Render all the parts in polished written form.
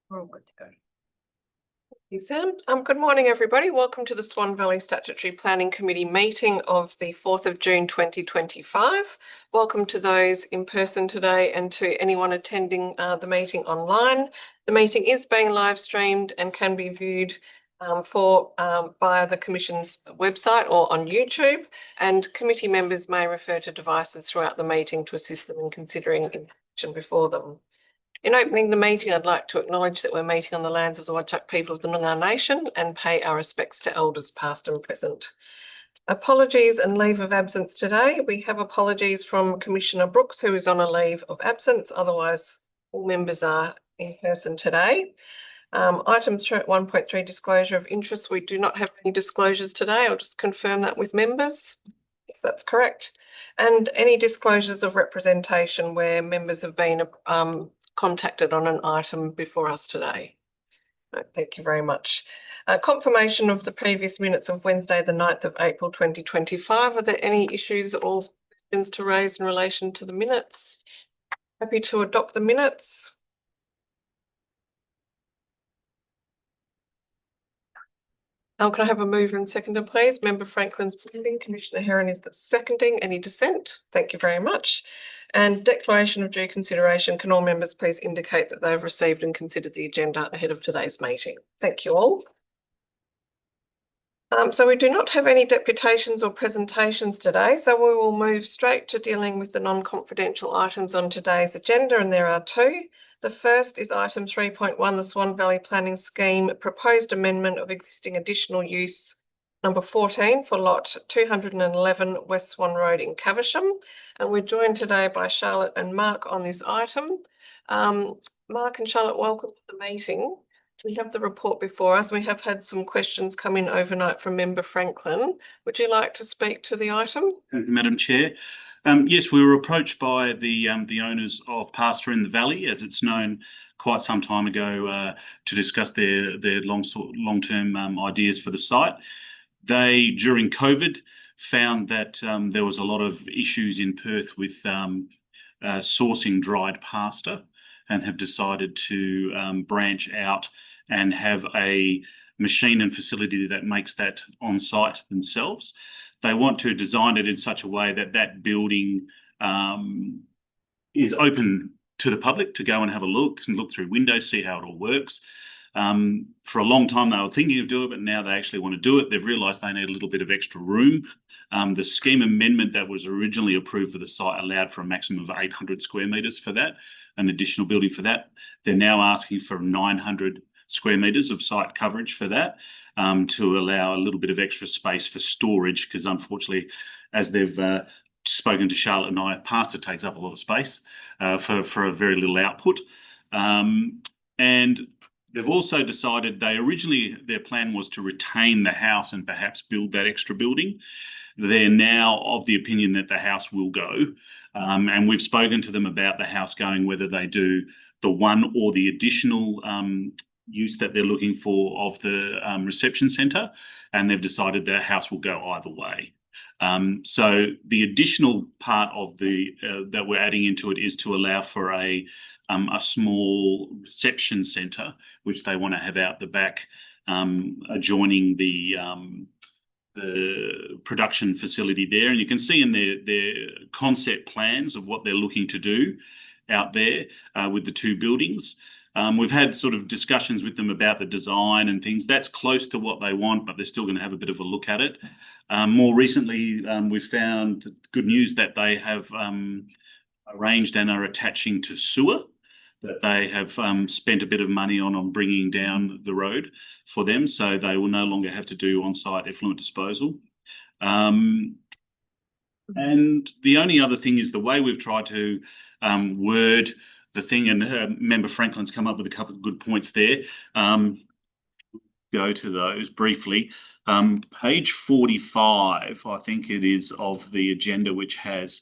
We're all good to go. Thank you, Sam. Good morning, everybody. Welcome to the Swan Valley Statutory Planning Committee meeting of the 4th of June 2025. Welcome to those in person today and to anyone attending the meeting online. The meeting is being live streamed and can be viewed via the Commission's website or on YouTube, and committee members may refer to devices throughout the meeting to assist them in considering information before them. In opening the meeting, I'd like to acknowledge that we're meeting on the lands of the Whadjuk people of the Noongar Nation and pay our respects to elders past and present. Apologies and leave of absence today. We have apologies from Commissioner Brooks, who is on a leave of absence. Otherwise, all members are in person today. Item 1.3, disclosure of interest. We do not have any disclosures today. I'll just confirm that with members. Yes, that's correct. And any disclosures of representation where members have been contacted on an item before us today. Thank you very much. Confirmation of the previous minutes of Wednesday, the 9th of April 2025. Are there any issues or questions to raise in relation to the minutes? Happy to adopt the minutes. Can I have a mover and seconder, please? Member Franklin's moving, Commissioner Herron is seconding. Any dissent? Thank you very much. And declaration of due consideration. Can all members please indicate that they have received and considered the agenda ahead of today's meeting? Thank you all. So we do not have any deputations or presentations today, so we will move straight to dealing with the non-confidential items on today's agenda, and there are two. The first is item 3.1, the Swan Valley Planning Scheme proposed amendment of existing additional use number 14 for lot 211 West Swan Road in Caversham. And we're joined today by Charlotte and Mark on this item. Mark and Charlotte, welcome to the meeting. We have the report before us. We have had some questions come in overnight from Member Franklin. Would you like to speak to the item? Thank you, Madam Chair. Yes, we were approached by the owners of Pasture in the Valley, as it's known, quite some time ago, to discuss their long-term ideas for the site. They, during COVID, found that there was a lot of issues in Perth with sourcing dried pasta, and have decided to branch out and have a machine and facility that makes that on site themselves. They want to design it in such a way that that building is open to the public to go and have a look and look through windows, see how it all works. For a long time they were thinking of doing it, but now they actually want to do it. They've realised they need a little bit of extra room. The scheme amendment that was originally approved for the site allowed for a maximum of 800 square metres for that, an additional building for that. They're now asking for 900 square metres of site coverage for that, to allow a little bit of extra space for storage, because unfortunately, as they've spoken to Charlotte and I, pasta takes up a lot of space for a very little output. And they've also decided their plan was to retain the house and perhaps build that extra building. They're now of the opinion that the house will go. And we've spoken to them about the house going, whether they do the one or the additional use that they're looking for of the reception centre, and they've decided their house will go either way. So the additional part of that we're adding into it is to allow for a small reception centre, which they want to have out the back, adjoining the production facility there. And you can see in their concept plans of what they're looking to do out there with the two buildings. We've had sort of discussions with them about the design and things. That's close to what they want, but they're still going to have a bit of a look at it. More recently, we've found good news that they have arranged and are attaching to sewer, that they have spent a bit of money on bringing down the road for them, so they will no longer have to do on-site effluent disposal. And the only other thing is the way we've tried to word the thing, and Member Franklin's come up with a couple of good points there. Go to those briefly. Page 45, I think it is, of the agenda, which has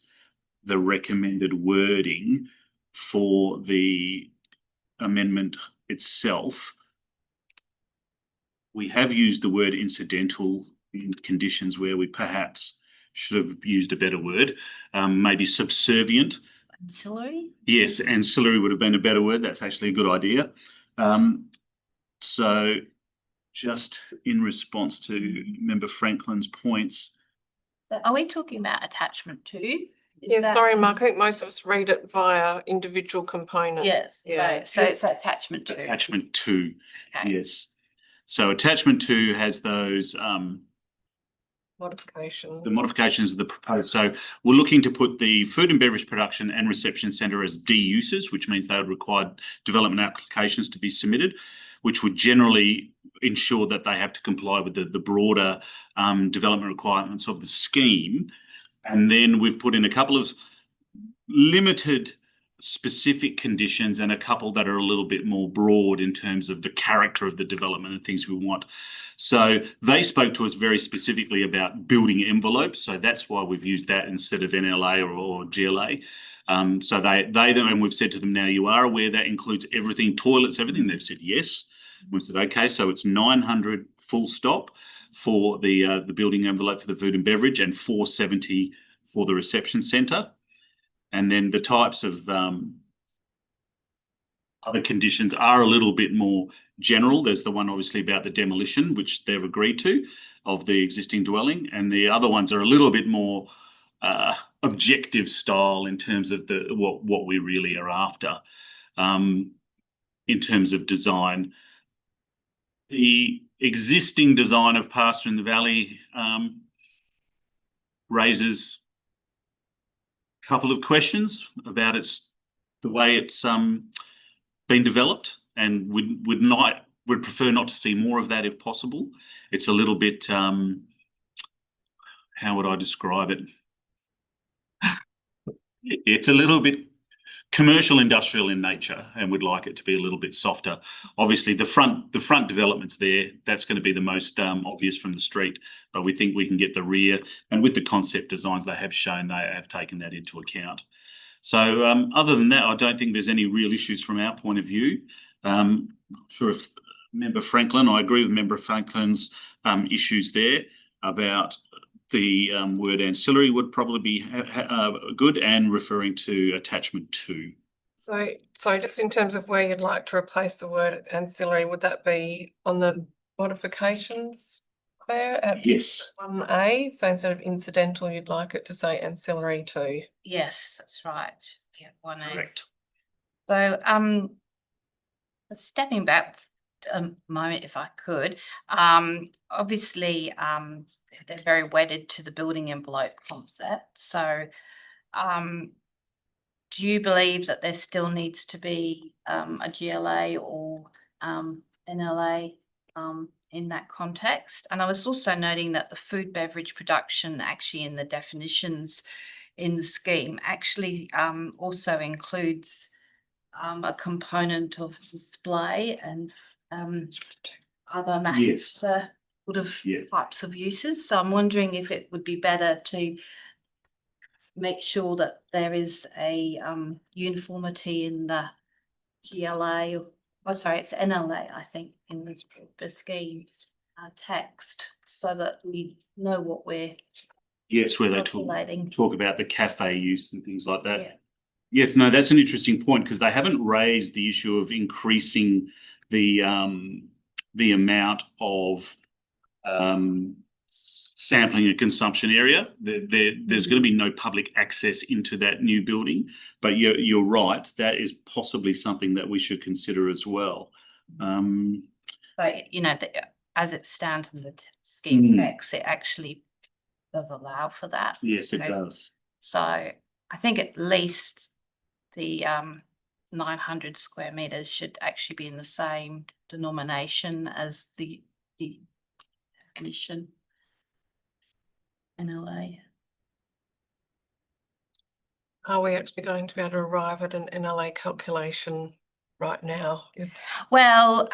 the recommended wording for the amendment itself. We have used the word incidental in conditions where we perhaps should have used a better word, maybe subservient. Ancillary? Yes, ancillary would have been a better word. That's actually a good idea. So just in response to Member Franklin's points. So are we talking about attachment 2? Yes, sorry, Mark, I think most of us read it via individual component. Yes, Yeah. right. So it's attachment 2. Attachment 2, Okay. yes. So attachment 2 has those Modifications. the modifications of the proposed. So we're looking to put the food and beverage production and reception centre as D uses, which means they would require development applications to be submitted, which would generally ensure that they have to comply with the broader development requirements of the scheme. And then we've put in a couple of limited specific conditions and a couple that are a little bit more broad in terms of the character of the development and things we want. So they spoke to us very specifically about building envelopes. So that's why we've used that instead of NLA or GLA. So they and we've said to them, now you are aware that includes everything, toilets, everything. They've said yes. We said, okay, so it's 900 full stop for the building envelope for the food and beverage and 470 for the reception centre. And then the types of other conditions are a little bit more general. There's the one obviously about the demolition, which they've agreed to, of the existing dwelling. And the other ones are a little bit more objective style in terms of what we really are after in terms of design. The existing design of Pasture in the Valley raises couple of questions about the way it's been developed, and would prefer not to see more of that if possible. It's a little bit how would I describe it? It's a little bit commercial industrial in nature, and would like it to be a little bit softer. Obviously the front developments there, that's going to be the most obvious from the street, but we think we can get the rear, and with the concept designs they have shown, they have taken that into account. So other than that, I don't think there's any real issues from our point of view. Not sure if Member Franklin, I agree with Member Franklin's issues there about the word ancillary would probably be good, and referring to attachment 2. So just in terms of where you'd like to replace the word ancillary, would that be on the modifications, Claire? At Yes. 1A, so instead of incidental, you'd like it to say ancillary 2. Yes, that's right. Yeah, 1A. Correct. So stepping back a moment, if I could, obviously they're very wedded to the building envelope concept. So do you believe that there still needs to be a GLA or NLA in that context? And I was also noting that the food beverage production actually in the definitions in the scheme actually also includes a component of display and other Yes. sort of types of uses. So I'm wondering if it would be better to make sure that there is a uniformity in the GLA, it's NLA, I think, in the scheme text, so that we know what we're where they talk about the cafe use and things like that. Yeah. Yes, no, that's an interesting point, because they haven't raised the issue of increasing the amount of sampling and consumption area. There's going to be no public access into that new building, but you're right, that is possibly something that we should consider as well. But as it stands in the scheme text, it actually does allow for that. Yes, it does. So I think at least the 900 square meters should actually be in the same denomination as the definition NLA. Are we actually going to be able to arrive at an NLA calculation right now? Well,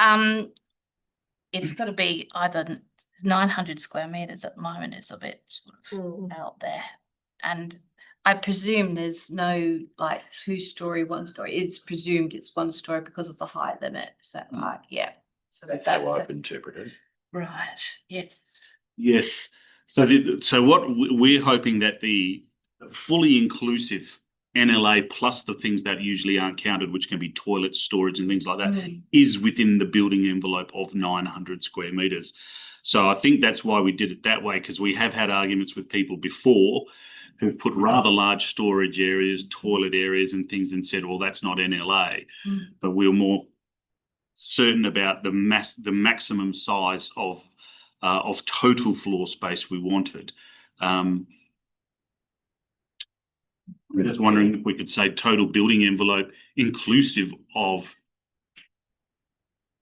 it's got to be either 900 square meters at the moment is a bit sort of out there, and I presume there's no like 2-story, 1-story. It's presumed it's 1-story because of the height limit. Is that right? Yeah. So that's how I've interpreted. Right. Yes. Yes. So what we're hoping that the fully inclusive NLA plus the things that usually aren't counted, which can be toilets, storage and things like that, is within the building envelope of 900 square metres. So I think that's why we did it that way, because we have had arguments with people before who've put rather large storage areas, toilet areas and things and said, well, that's not NLA. But we were more certain about the maximum size of total floor space we wanted. We're just wondering if we could say total building envelope inclusive of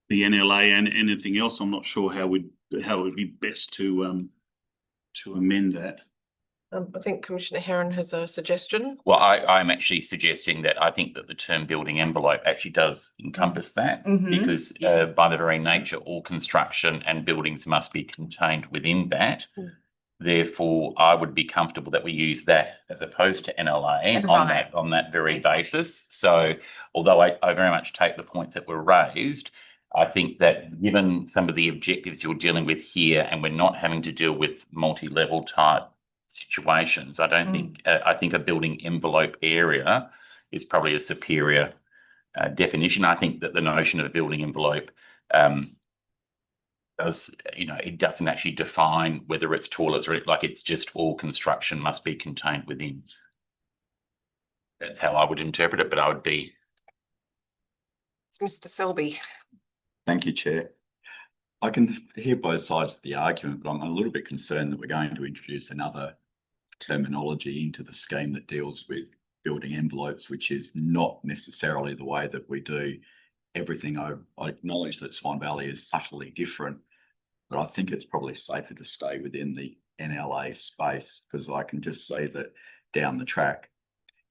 the NLA and anything else. I'm not sure how it would be best to amend that. I think Commissioner Herron has a suggestion. Well, I'm actually suggesting that I think that the term building envelope actually does encompass that, because by the very nature, all construction and buildings must be contained within that. Therefore, I would be comfortable that we use that as opposed to NLA on that very basis. So although I very much take the points that were raised, I think that given some of the objectives you're dealing with here, and we're not having to deal with multi-level type situations, I don't think, I think a building envelope area is probably a superior definition. I think that the notion of a building envelope it doesn't actually define whether it's toilets or like it's just all construction must be contained within. That's how I would interpret it, but I would be. It's Mr. Selby. Thank you, Chair. I can hear both sides of the argument, but I'm a little bit concerned that we're going to introduce another terminology into the scheme that deals with building envelopes, which is not necessarily the way that we do everything. I acknowledge that Swan Valley is subtly different, but I think it's probably safer to stay within the NLA space, because I can just see that down the track,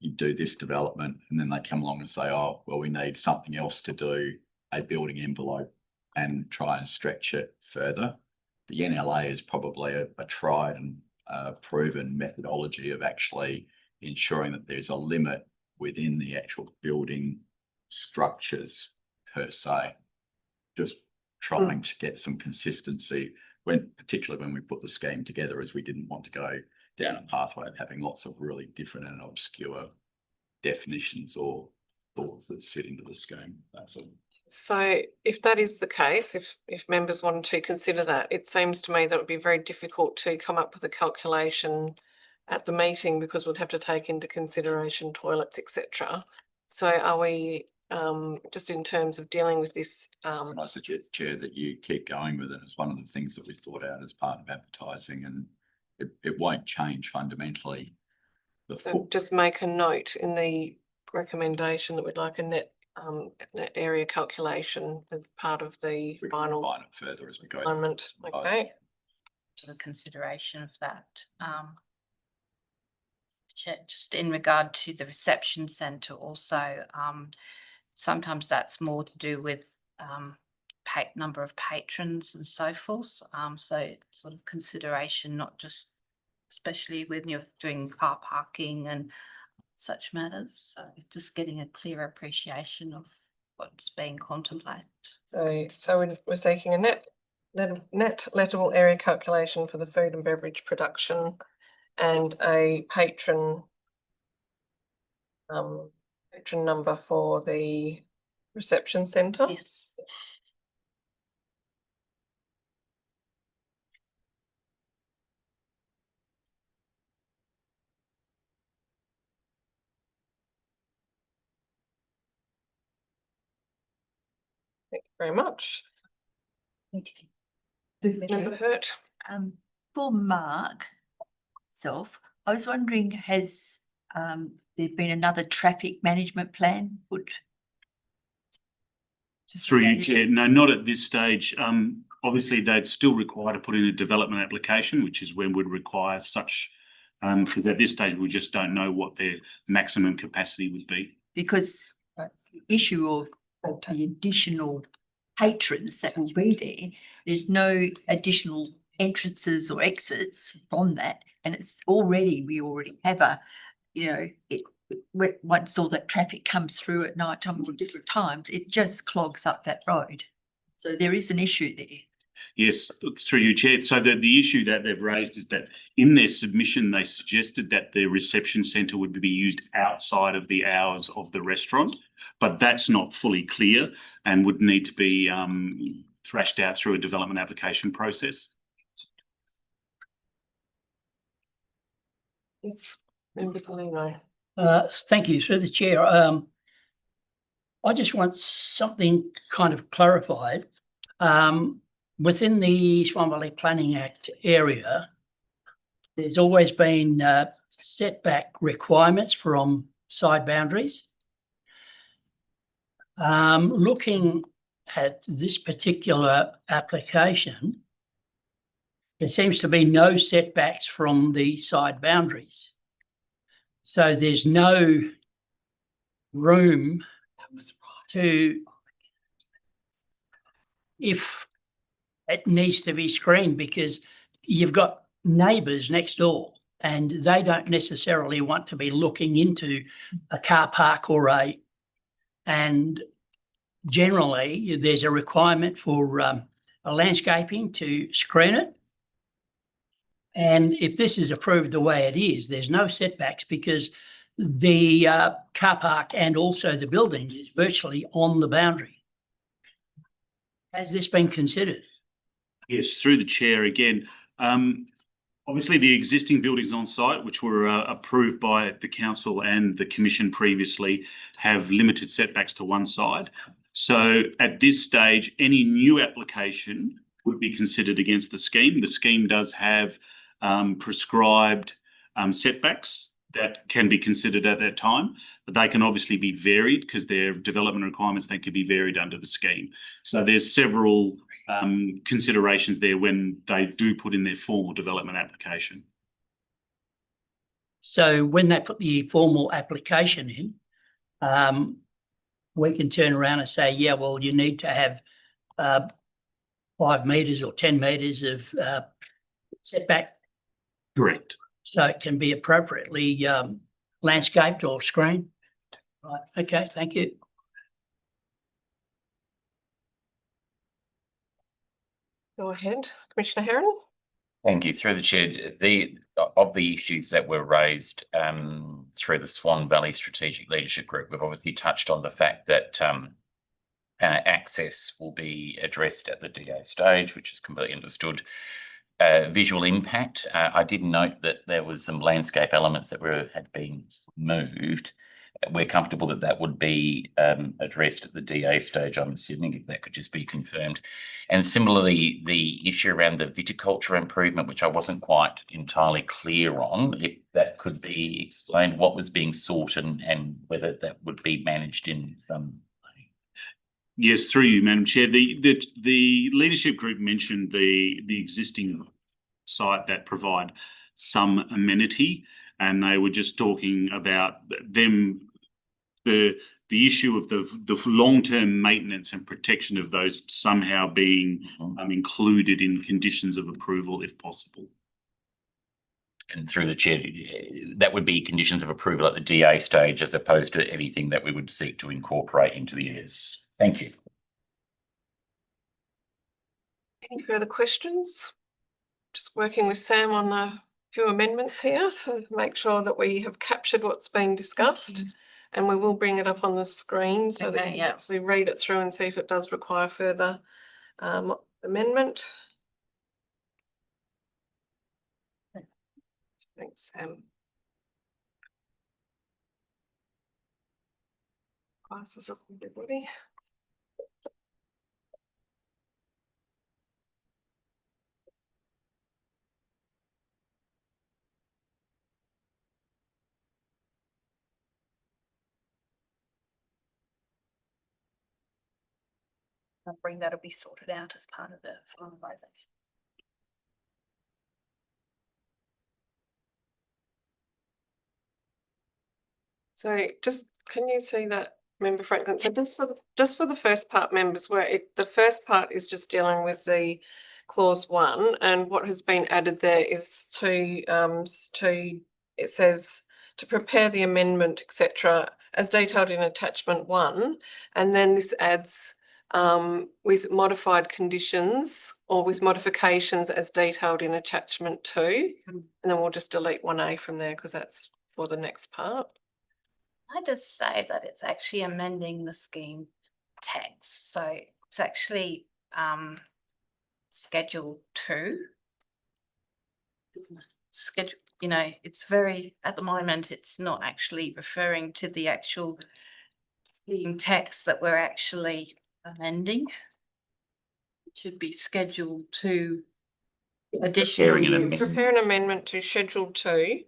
you do this development and then they come along and say, oh, well, we need something else to do, a building envelope, and try and stretch it further. The NLA is probably a tried and proven methodology of actually ensuring that there's a limit within the actual building structures per se. Just trying to get some consistency, particularly when we put the scheme together, as we didn't want to go down a pathway of having lots of really different and obscure definitions or thoughts that sit into the scheme. That's all. So if that is the case, if members wanted to consider that, it seems to me that it would be very difficult to come up with a calculation at the meeting, because we'd have to take into consideration toilets, etc. So are we just in terms of dealing with this? I suggest, Chair, that you keep going with it. It's one of the things that we thought out as part of advertising, and it won't change fundamentally. So just make a note in the recommendation that we'd like a net area calculation with part of the final. Refine it further as we go. Alignment. Okay. To the consideration of that. Just in regard to the reception centre also, sometimes that's more to do with number of patrons and so forth. So sort of consideration, not just, especially when you're doing car parking and such matters. So just getting a clear appreciation of what's being contemplated. So we're seeking a net lettable area calculation for the food and beverage production, and a patron number for the reception centre. Yes. Thank you very much. Member Hurt. For Mark self, I was wondering, has there been another traffic management plan put? Through you, Chair. No, not at this stage. Obviously, they'd still require to put in a development application, which is when we'd require such, because at this stage we just don't know what their maximum capacity would be. Because the issue of the additional patrons that will be there, there's no additional entrances or exits from that, and it's already, we already have a, once all that traffic comes through at night time or different times, it just clogs up that road. So there is an issue there. Yes, through you, Chair. So the issue that they've raised is that in their submission, they suggested that the reception centre would be used outside of the hours of the restaurant, but that's not fully clear and would need to be thrashed out through a development application process. Yes, Member Salino. Thank you, through the chair. I just want something kind of clarified. Within the Swan Valley Planning Act area, there's always been setback requirements from side boundaries. Looking at this particular application, there seems to be no setbacks from the side boundaries. So there's no room to, if it needs to be screened, because you've got neighbours next door and they don't necessarily want to be looking into a car park and generally there's a requirement for a landscaping to screen it. And if this is approved the way it is, there's no setbacks because the car park and also the building is virtually on the boundary. Has this been considered? Yes, through the chair again. Obviously, the existing buildings on site, which were approved by the council and the commission previously, have limited setbacks to one side. So at this stage, any new application would be considered against the scheme. The scheme does have prescribed setbacks that can be considered at that time, but they can obviously be varied because their development requirements, they can be varied under the scheme. So there's several considerations there when they do put in their formal development application. So when they put the formal application in, we can turn around and say, yeah, well, you need to have 5 metres or 10 metres of setback. Correct. So it can be appropriately landscaped or screened. Right. Okay, thank you. Go ahead, Commissioner Heron. Thank you. Through the chair, of the issues that were raised through the Swan Valley Strategic Leadership Group, we've obviously touched on the fact that access will be addressed at the DA stage, which is completely understood. Visual impact. I did note that there was some landscape elements that had been moved. We're comfortable that that would be addressed at the DA stage, I'm assuming, if that could just be confirmed. And similarly, the issue around the viticulture improvement, which I wasn't quite entirely clear on, if that could be explained, what was being sought and whether that would be managed in some way. Yes, through you, Madam Chair. The leadership group mentioned the existing site that provide some amenity, and they were just talking about them, the issue of the long-term maintenance and protection of those somehow being included in conditions of approval, if possible. And through the chair, that would be conditions of approval at the DA stage as opposed to anything that we would seek to incorporate into the ES. Thank you. Any further questions? Just working with Sam on a few amendments here to make sure that we have captured what's been discussed, and we will bring it up on the screen so that you can actually read it through and see if it does require further amendment. Thanks, Sam. Glasses up, everybody. That'll be sorted out as part of the finalisation. So just, can you see that, Member Franklin? So just for the first part, members, where the first part is just dealing with the clause 1, and what has been added there is it says to prepare the amendment, etc., as detailed in attachment 1, and then this adds with modified conditions or with modifications as detailed in attachment 2. And then we'll just delete 1A from there because that's for the next part. I just say that it's actually amending the scheme text. So it's actually Schedule 2. Schedule, you know, it's very, at the moment, it's not actually referring to the actual scheme text that we're actually amending. It should be Schedule 2 additional Preparing an use. amendment. Prepare an amendment to Schedule 2,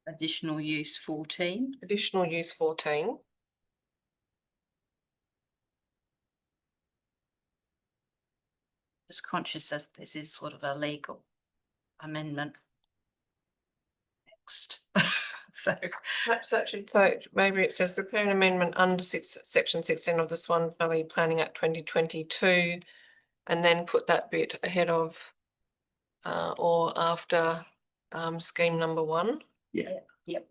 Additional use 14. additional use 14. Just conscious as this is sort of a legal amendment text. So Perhaps that should say, maybe it says prepare an amendment under section 16 of the Swan Valley Planning Act 2022, and then put that bit ahead of or after scheme number 1. Yeah. Yep.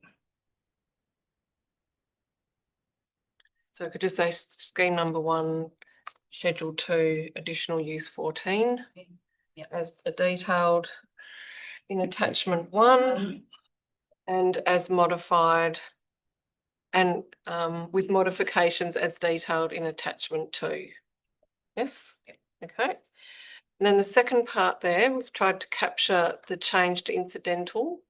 So I could just say scheme number 1, schedule 2, additional use 14, Yep. as detailed in attachment 1 and as modified and with modifications as detailed in attachment 2. Yes? Okay. And then the second part there, we've tried to capture the change to incidental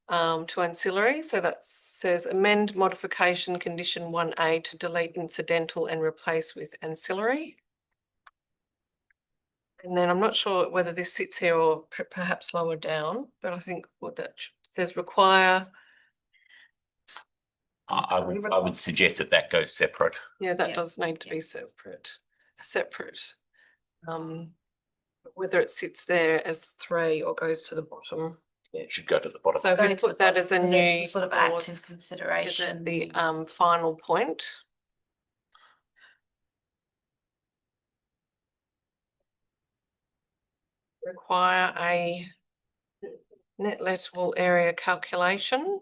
to ancillary. So that says amend modification condition 1A to delete incidental and replace with ancillary. And then I'm not sure whether this sits here or perhaps lower down, but I think what that says require. I would suggest that that goes separate. Yeah, that Yeah. does need to be separate. Whether it sits there as 3 or goes to the bottom. It should go to the bottom. So if we put that as a new sort of clause, active is consideration. it the final point? Require a net lettable area calculation.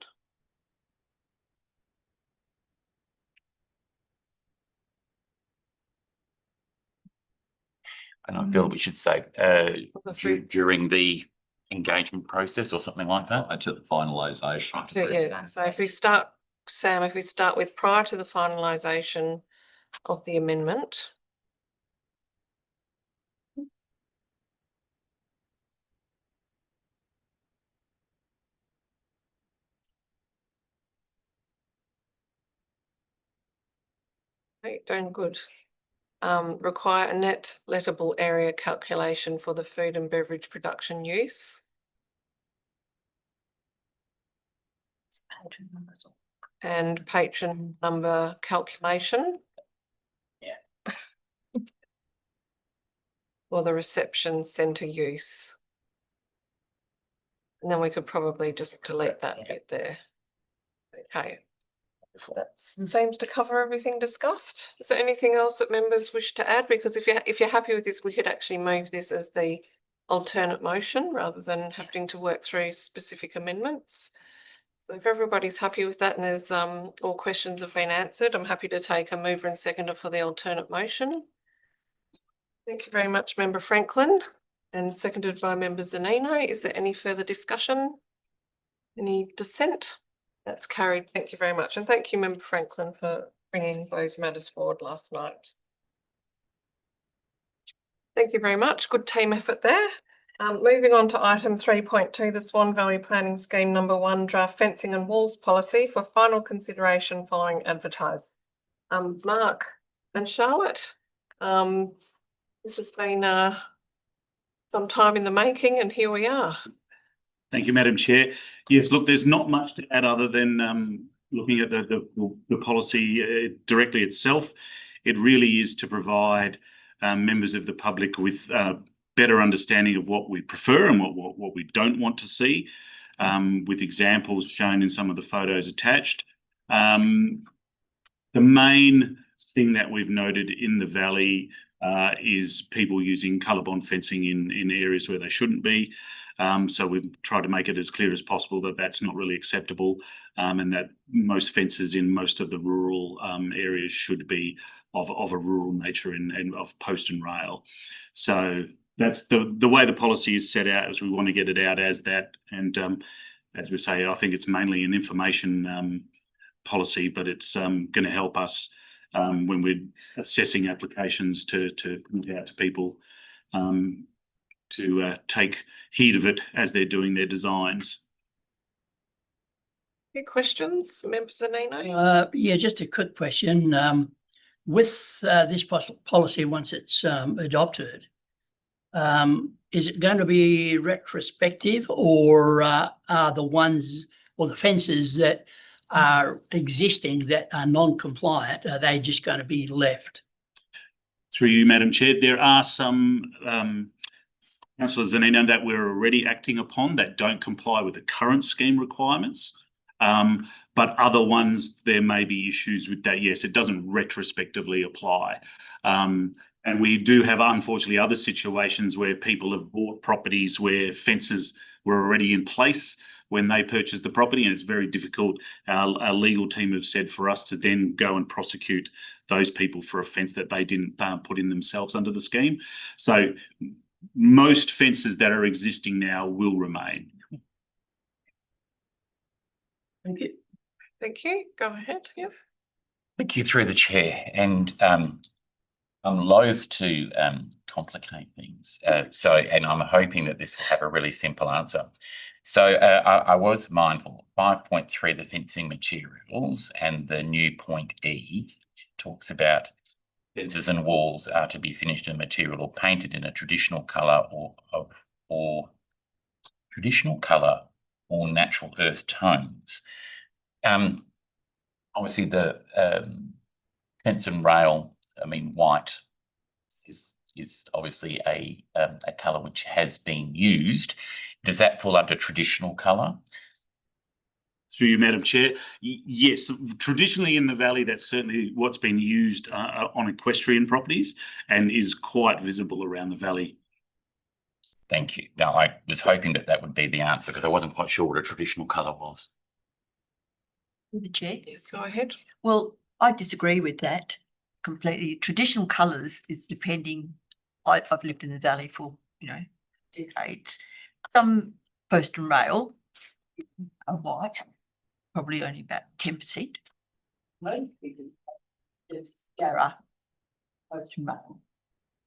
And I feel we should say The food- during the engagement process or something like that. To the finalisation. So, yeah, so if we start, Sam, if we start with prior to the finalisation of the amendment. Right, doing good. Require a net lettable area calculation for the food and beverage production use. And patron number calculation. Yeah. For the reception centre use. And then we could probably just delete that bit there. Okay. That seems to cover everything discussed. Is there anything else that members wish to add? Because if you're happy with this, we could actually move this as the alternate motion rather than having to work through specific amendments. So if everybody's happy with that and there's all questions have been answered, I'm happy to take a mover and seconder for the alternate motion. Thank you very much, Member Franklin, and seconded by Member Zanino. Is there any further discussion? Any dissent? That's carried. Thank you very much. And thank you, Member Franklin, for bringing those matters forward last night. Thank you very much. Good team effort there. Moving on to item 3.2, the Swan Valley Planning Scheme number 1, draft fencing and walls policy for final consideration following advertise. Mark and Charlotte, this has been some time in the making and here we are. Thank you, Madam Chair. Yes, look, there's not much to add other than looking at the policy directly itself. It really is to provide members of the public with better understanding of what we prefer and what we don't want to see, with examples shown in some of the photos attached. The main thing that we've noted in the valley is people using colour-bond fencing in areas where they shouldn't be. So we've tried to make it as clear as possible that that's not really acceptable, and that most fences in most of the rural areas should be of a rural nature and of post and rail. So that's the way the policy is set out, is we want to get it out as that. And as we say, I think it's mainly an information policy, but it's going to help us when we're assessing applications to point out to people to take heed of it as they're doing their designs. Any questions, members Zanino? Yeah, just a quick question. With this policy, once it's adopted, is it going to be retrospective, or are the ones or the fences that are existing that are non-compliant, are they just going to be left? Through you, Madam Chair, there are some Councillor Zanino that we're already acting upon that don't comply with the current scheme requirements. But other ones, there may be issues with that. Yes, it doesn't retrospectively apply. And we do have, unfortunately, other situations where people have bought properties where fences were already in place when they purchased the property, and it's very difficult. Our legal team have said for us to then go and prosecute those people for a fence that they didn't put in themselves under the scheme. So most fences that are existing now will remain. Thank you. Thank you. Go ahead. Yep. Thank you, through the chair. And I'm loath to complicate things. And I'm hoping that this will have a really simple answer. So I was mindful, 5.3, the fencing materials, and the new point E talks about fences and walls are to be finished in material or painted in a traditional colour or natural earth tones. Obviously the fence and rail, I mean, white is obviously a colour which has been used. Does that fall under traditional colour? Through you, Madam Chair, yes, traditionally in the valley, that's certainly what's been used on equestrian properties and is quite visible around the valley. Thank you. Now, I was hoping that would be the answer, because I wasn't quite sure what a traditional colour was. The chair. Yes, go ahead. Well, I disagree with that completely. Traditional colours is depending. I've lived in the valley for decades. Some post and rail are white, probably only about 10%. Most people there's Dara post and rail.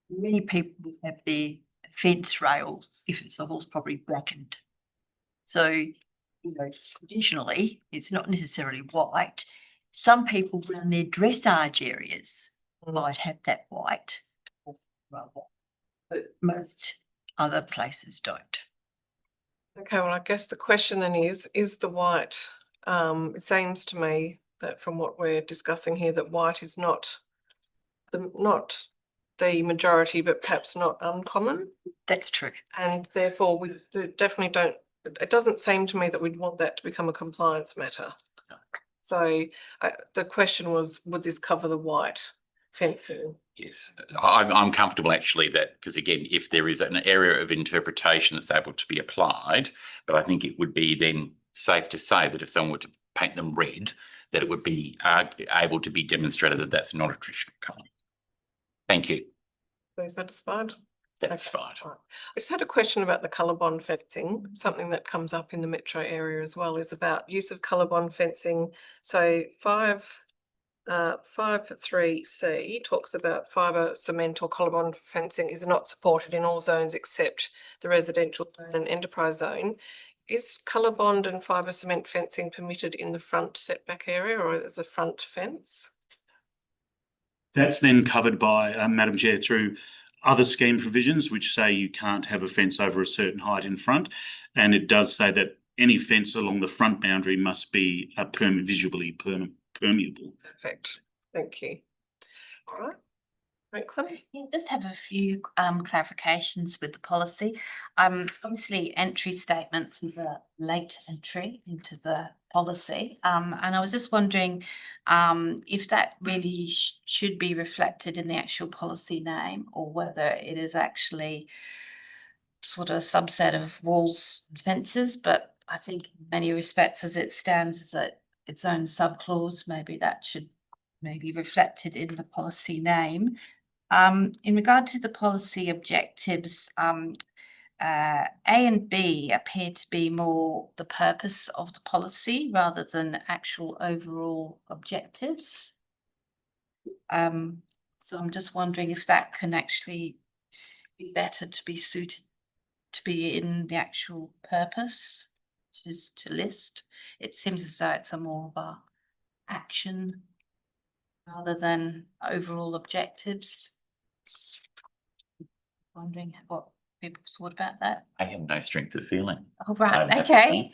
Many people have their fence rails, if it's a horse, probably blackened. So traditionally, it's not necessarily white. Some people around their dressage areas might have that white, but most other places don't. Okay, well, I guess the question then is the white, it seems to me that from what we're discussing here, that white is not the majority, but perhaps not uncommon. That's true. And therefore we definitely don't, it doesn't seem to me that we'd want that to become a compliance matter. So the question was, would this cover the white fencing? Yes, I'm comfortable actually that, because again, if there is an area of interpretation that's able to be applied, but I think it would be then safe to say that if someone were to paint them red, that it would be able to be demonstrated that that's not a traditional colour. Thank you. Are you satisfied? Satisfied. Right. I just had a question about the colour bond fencing. Something that comes up in the metro area as well is about use of colour bond fencing. So 5.3c talks about fibre, cement or colour bond fencing is not supported in all zones except the residential zone and enterprise zone. Is colour bond and fibre cement fencing permitted in the front setback area or as a front fence? That's then covered by, Madam Chair, through other scheme provisions which say you can't have a fence over a certain height in front, and it does say that any fence along the front boundary must be visually permeable. Perfect. Thank you. All right. Franklin? Yeah, just have a few clarifications with the policy. Obviously, entry statements is a late entry into the policy. And I was just wondering if that really should be reflected in the actual policy name, or whether it is actually sort of a subset of walls and fences. But I think in many respects, as it stands as its own subclause, maybe that should maybe reflected in the policy name. In regard to the policy objectives, A and B appear to be more the purpose of the policy rather than actual overall objectives. So I'm just wondering if that can actually be better to be suited to be in the actual purpose, which is to list. It seems as though it's a more of a action rather than overall objectives. Wondering what people thought about that. I have no strength of feeling. Oh, right, That's okay.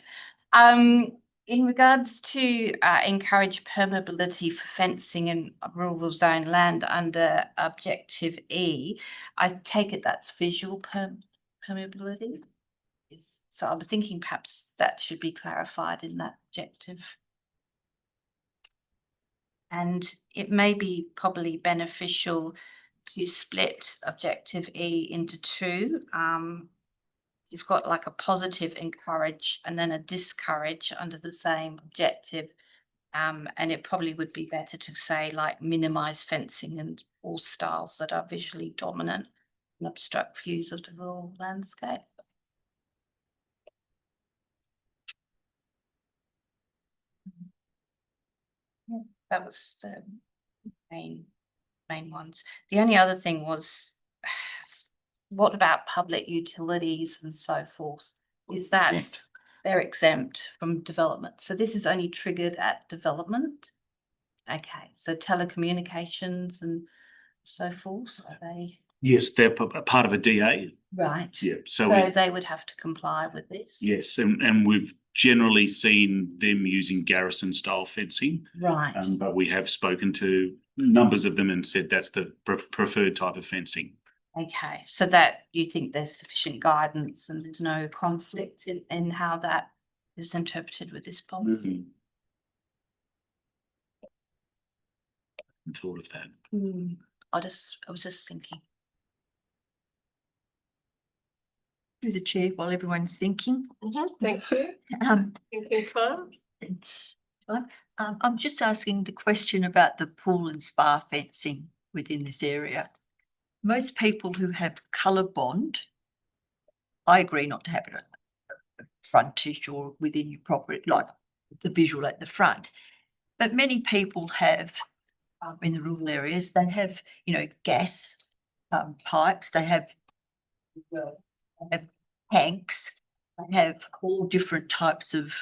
In regards to encourage permeability for fencing in rural zone land under objective E, I take it that's visual permeability. So I'm thinking perhaps that should be clarified in that objective. And it may be probably beneficial to split objective E into two. You've got like a positive encourage and then a discourage under the same objective. And it probably would be better to say like minimize fencing and all styles that are visually dominant and obstruct views of the rural landscape. Yeah, that was the main ones. The only other thing was, what about public utilities and so forth? Is that Exempt. they're exempt from development? So this is only triggered at development. Okay, so telecommunications and so forth, are they? Yes, they're a part of a DA. Right. Yeah, So so they would have to comply with this. yes, and we've generally seen them using garrison style fencing. Right. But we have spoken to numbers of them and said that's the preferred type of fencing. Okay, so that you think there's sufficient guidance and there's no conflict in how that is interpreted with this policy? Thought of that. I was just thinking. Through the chair while everyone's thinking. Thank you. Thinking time. I'm just asking the question about the pool and spa fencing within this area. Most people who have colour bond, I agree not to have it at frontage or within your property, like the visual at the front. But many people have, in the rural areas, they have, gas pipes, they have tanks, they have all different types of,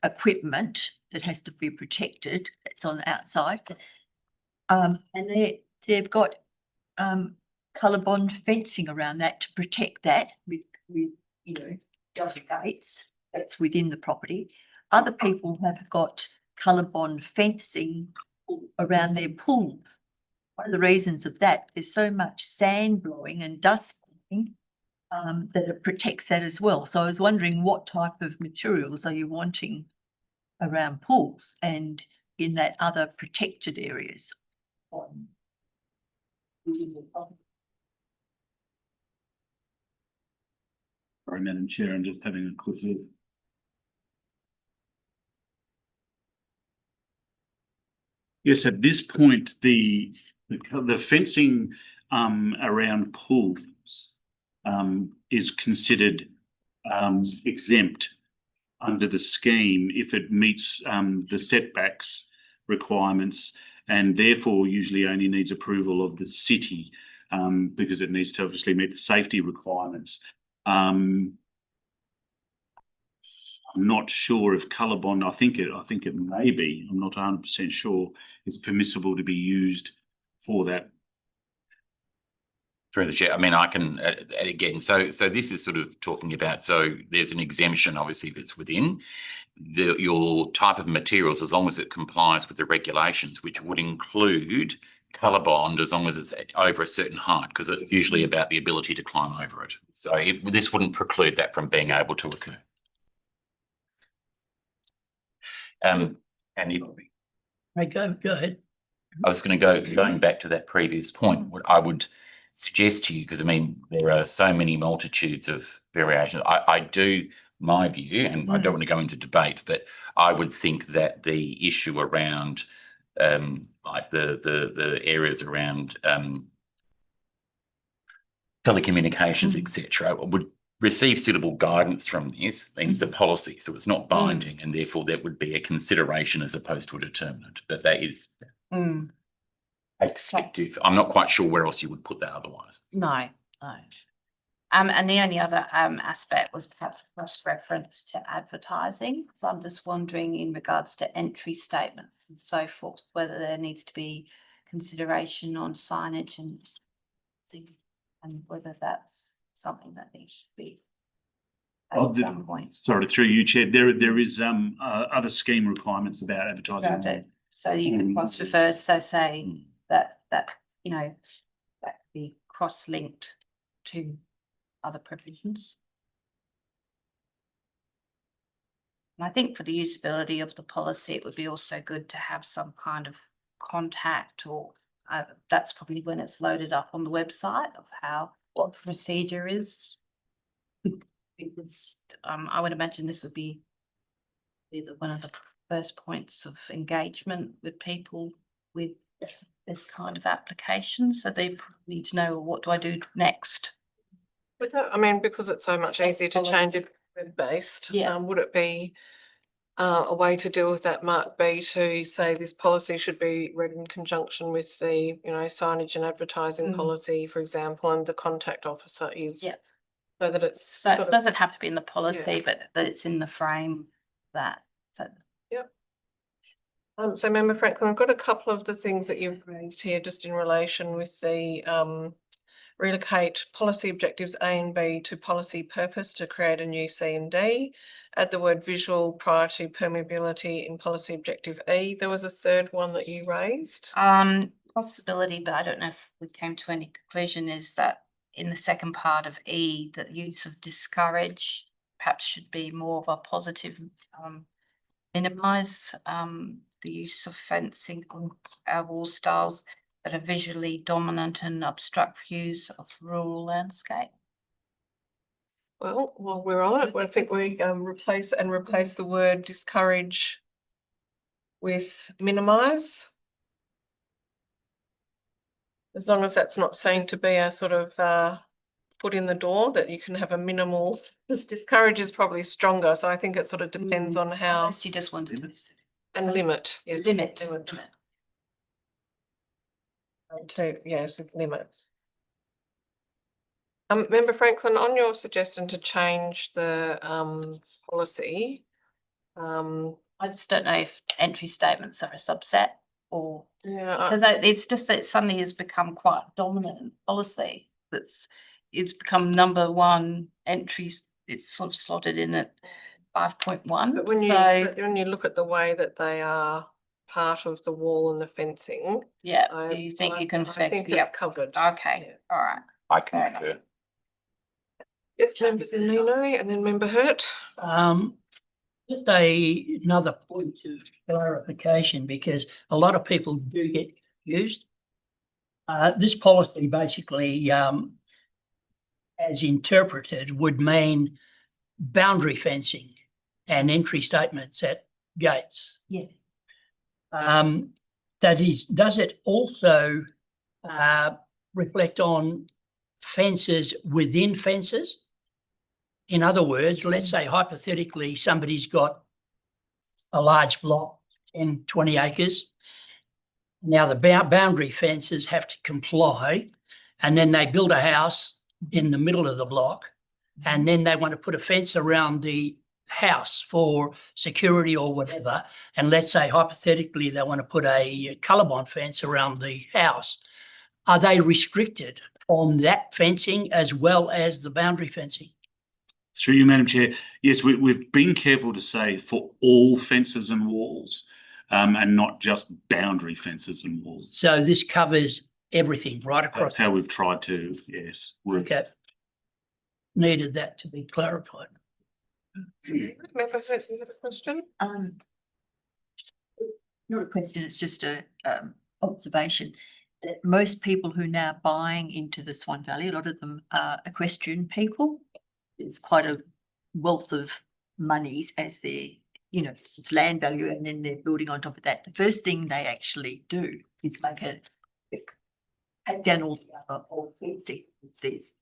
equipment that has to be protected, that's on the outside. And they've got colour bond fencing around that to protect that with double gates that's within the property. Other people have got colour bond fencing around their pools. One of the reasons of that, there's so much sand blowing and dust blowing that it protects that as well. So I was wondering what type of materials are you wanting around pools and in that other protected areas? Sorry, Madam Chair, I'm just having a quick look. Yes, at this point, the fencing around pools is considered exempt under the scheme if it meets the setbacks requirements, and therefore usually only needs approval of the city because it needs to obviously meet the safety requirements. I'm not sure if colour bond, I think it may be, I'm not 100% sure, it's permissible to be used for that. Through the chair, I mean, I can again. So this is sort of talking about. So there's an exemption, obviously, that's within your type of materials, as long as it complies with the regulations, which would include colour bond as long as it's over a certain height, because it's usually about the ability to climb over it. So this wouldn't preclude that from being able to occur. And Go ahead. I was going back to that previous point. What I would suggest to you, because I mean, there are so many multitudes of variations. I do, my view, and I don't want to go into debate, but I would think that the issue around like the areas around telecommunications, etc., would receive suitable guidance from this, means the policy. So it's not binding, and therefore that would be a consideration as opposed to a determinant. But that is a perspective. I'm not quite sure where else you would put that otherwise. No. And the only other aspect was perhaps cross-reference to advertising. So I'm just wondering in regards to entry statements and so forth, whether there needs to be consideration on signage and whether that's something that needs to be at some point. Sorry, through you, Chair. There is other scheme requirements about advertising. So you can cross-refer, so say that you know that could be cross-linked to other provisions. And I think for the usability of the policy, it would be also good to have some kind of contact, or that's probably when it's loaded up on the website of what the procedure is. Because I would imagine this would be either one of the first points of engagement with people with this kind of application. So they need to know, what do I do next? But I mean, because it's so much easier to change it web-based, would it be a way to deal with that might be to say this policy should be read in conjunction with the, signage and advertising policy, for example, and the contact officer is, so that it's. So it doesn't have to be in the policy, but that it's in the frame that. So Member Franklin, I've got a couple of the things that you've raised here just in relation with the relocate policy objectives A and B to policy purpose to create a new C and D. Add the word visual prior to permeability in policy objective E. There was a third one that you raised. Possibility, but I don't know if we came to any conclusion, is that in the second part of E, that the use of discourage perhaps should be more of a positive, minimise the use of fencing on our wall styles that are visually dominant and obstruct views of the rural landscape. Well, while we're on it, I think we replace the word discourage with minimise. As long as that's not seen to be a sort of foot in the door, that you can have a minimal, because discourage is probably stronger. So I think it sort of depends on how. Unless you just want to and limit. Yes. Limit. Limit. Member Franklin, on your suggestion to change the policy, I just don't know if entry statements are a subset or because it's just that it suddenly has become quite dominant policy. It's become number one entries. It's sort of slotted in at 5.1. But when you look at the way that they are part of the wall and the fencing, do you think you can? I think it's covered. Okay, all right. I can concur. Yes, Member Nino, and then Member Hurt. Just another point of clarification, because a lot of people do get confused. This policy basically, as interpreted, would mean boundary fencing and entry statements at gates. Yeah. That is, does it also reflect on fences within fences? In other words, let's say hypothetically somebody's got a large block, 10, 20 acres. Now the boundary fences have to comply, and then they build a house in the middle of the block, and then they want to put a fence around the house for security or whatever. And let's say hypothetically they want to put a colour-bond fence around the house. Are they restricted on that fencing as well as the boundary fencing? Through you, Madam Chair. Yes, we've been careful to say for all fences and walls, and not just boundary fences and walls. So this covers everything right That's across. how we've tried to, yes, work. Okay. Needed that to be clarified. Member Hurt, you have a question? Not a question, it's just a observation that most people who are now buying into the Swan Valley, a lot of them are equestrian people. There's quite a wealth of monies as their, you know, it's land value, and then they're building on top of that. The first thing they actually do is take down all the other old fencing. It says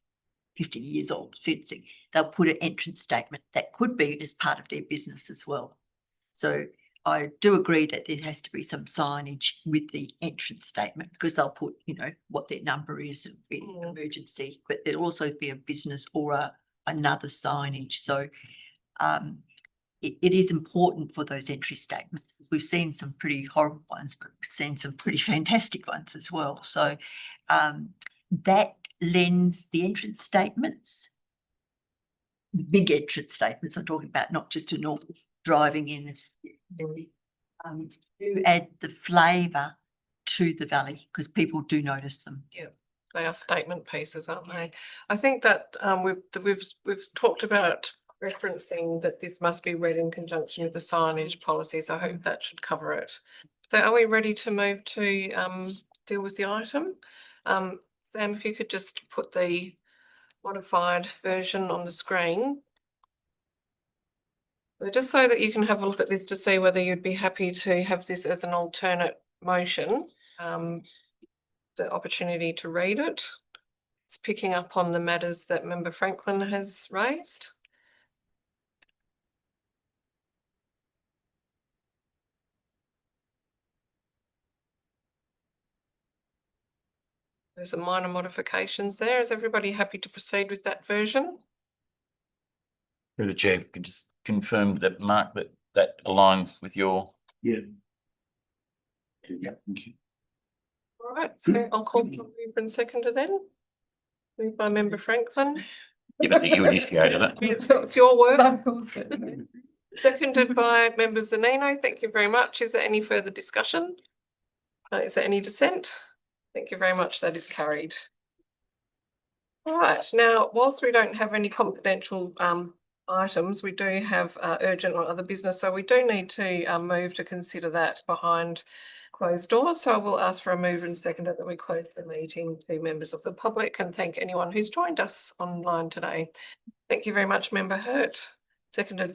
50 years old fencing. They'll put an entrance statement that could be as part of their business as well. So I do agree that there has to be some signage with the entrance statement, because they'll put, you know, what their number is, be emergency, but there'll also be a business or another signage. So it is important for those entry statements. We've seen some pretty horrible ones, but we've seen some pretty fantastic ones as well. So that lends the entrance statements, the big entrance statements I'm talking about, not just a normal driving in, do add the flavour to the valley, because people do notice them. Yeah, they are statement pieces, aren't they? I think that we've talked about referencing that this must be read in conjunction with the signage policies. I hope that should cover it. So are we ready to move to deal with the item? Sam, if you could just put the modified version on the screen. Just so that you can have a look at this to see whether you'd be happy to have this as an alternate motion, the opportunity to read it. It's picking up on the matters that Member Franklin has raised. There's some minor modifications there. Is everybody happy to proceed with that version? Through the chair, can just confirm that, Mark, that aligns with your. Yeah. Yeah. Thank you. All right, so I'll call for mover and seconder then. Moved by Member Franklin. Yeah, but you initiated it. It's your work. Seconded by Member Zanino. Thank you very much. Is there any further discussion? Is there any dissent? Thank you very much. That is carried. All right. Now, whilst we don't have any confidential items, we do have urgent or other business. So we do need to move to consider that behind closed doors. So I will ask for a mover and seconder that we close the meeting to members of the public, and thank anyone who's joined us online today. Thank you very much, Member Hurt. Seconded by